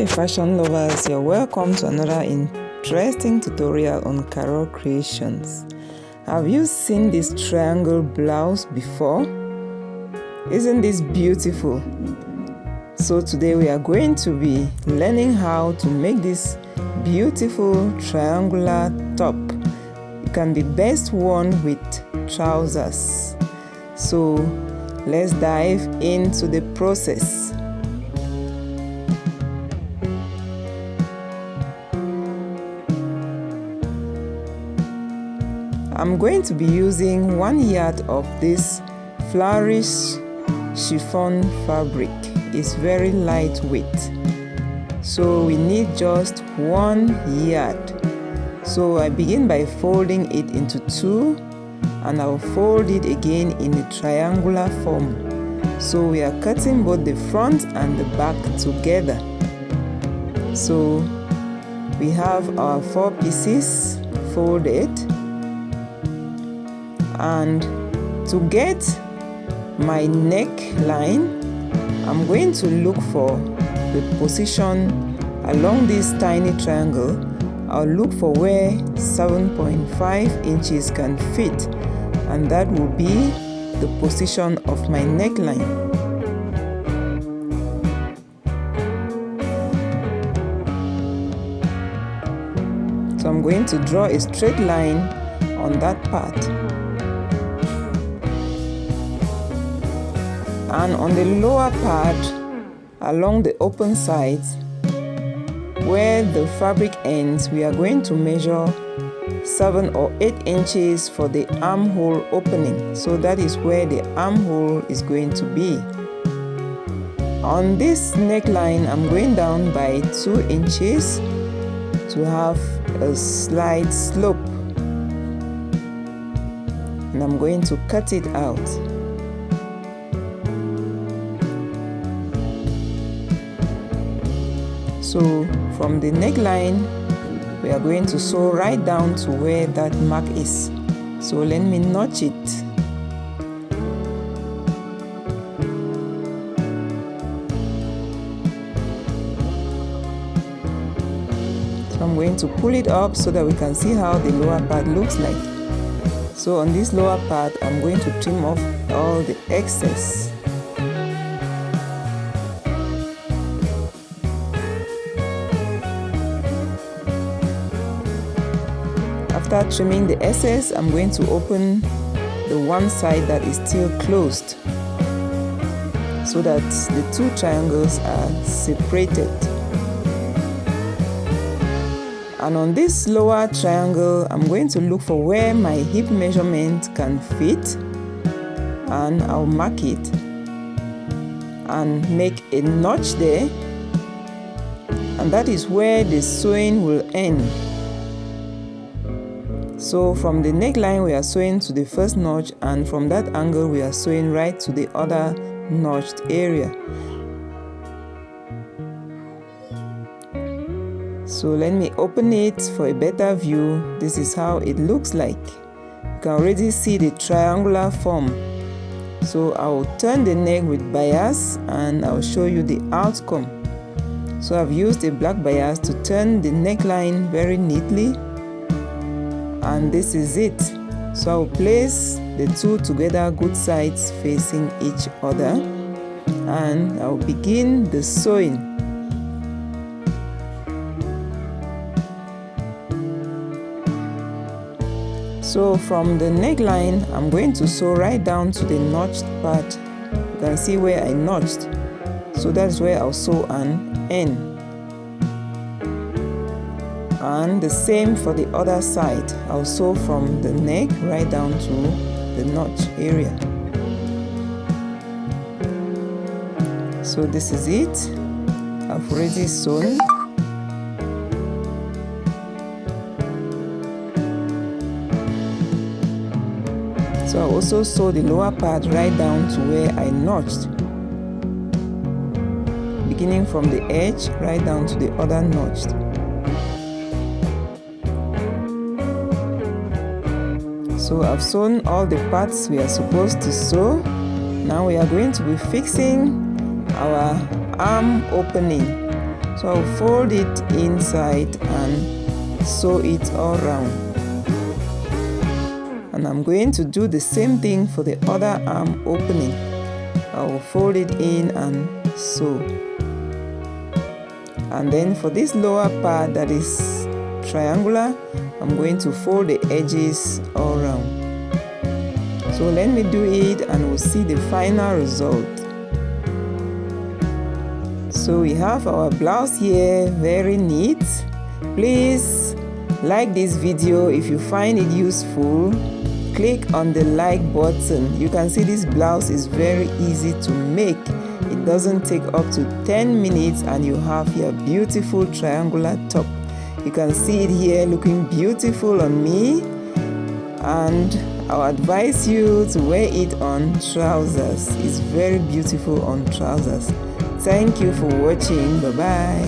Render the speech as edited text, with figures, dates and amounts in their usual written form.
Hi fashion lovers, you're welcome to another interesting tutorial on Carol Creations. Have you seen this triangle blouse before? Isn't this beautiful? So today we are going to be learning how to make this beautiful triangular top. It can be best worn with trousers. So let's dive into the process. I'm going to be using 1 yard of this flourish chiffon fabric. It's very lightweight, so we need just 1 yard. So I begin by folding it into 2, and I'll fold it again in a triangular form. So we are cutting both the front and the back together. So we have our 4 pieces folded. And to get my neckline, I'm going to look for the position along this tiny triangle. I'll look for where 7.5 inches can fit, and that will be the position of my neckline. So I'm going to draw a straight line on that part. And on the lower part, along the open sides, where the fabric ends, we are going to measure 7 or 8 inches for the armhole opening. So that is where the armhole is going to be. On this neckline, I'm going down by 2 inches to have a slight slope. And I'm going to cut it out. So from the neckline, we are going to sew right down to where that mark is. So let me notch it. So I'm going to pull it up so that we can see how the lower part looks like. So on this lower part, I'm going to trim off all the excess. After trimming the excess, I'm going to open the one side that is still closed so that the 2 triangles are separated. And on this lower triangle, I'm going to look for where my hip measurement can fit, and I'll mark it and make a notch there, and that is where the sewing will end. So from the neckline, we are sewing to the first notch, and from that angle we are sewing right to the other notched area. So let me open it for a better view. This is how it looks like. You can already see the triangular form. So I will turn the neck with bias and I'll show you the outcome. So I've used a black bias to turn the neckline very neatly. And this is it. So I will place the 2 together, good sides facing each other, and I will begin the sewing. So from the neckline, I'm going to sew right down to the notched part. You can see where I notched. So that's where I'll sew an end. And the same for the other side. I'll sew from the neck right down to the notch area. So this is it. I've already sewn. So I also sew the lower part right down to where I notched, beginning from the edge right down to the other notched. So I've sewn all the parts we are supposed to sew. Now we are going to be fixing our arm opening. So I'll fold it inside and sew it all around. And I'm going to do the same thing for the other arm opening. I will fold it in and sew. And then for this lower part that is triangular, I'm going to fold the edges all around. So let me do it and we'll see the final result. So we have our blouse here, very neat. Please like this video if you find it useful. Click on the like button. You can see this blouse is very easy to make. It doesn't take up to 10 minutes and you have your beautiful triangular top. You can see it here looking beautiful on me, and I'll advise you to wear it on trousers. It's very beautiful on trousers. Thank you for watching. Bye bye.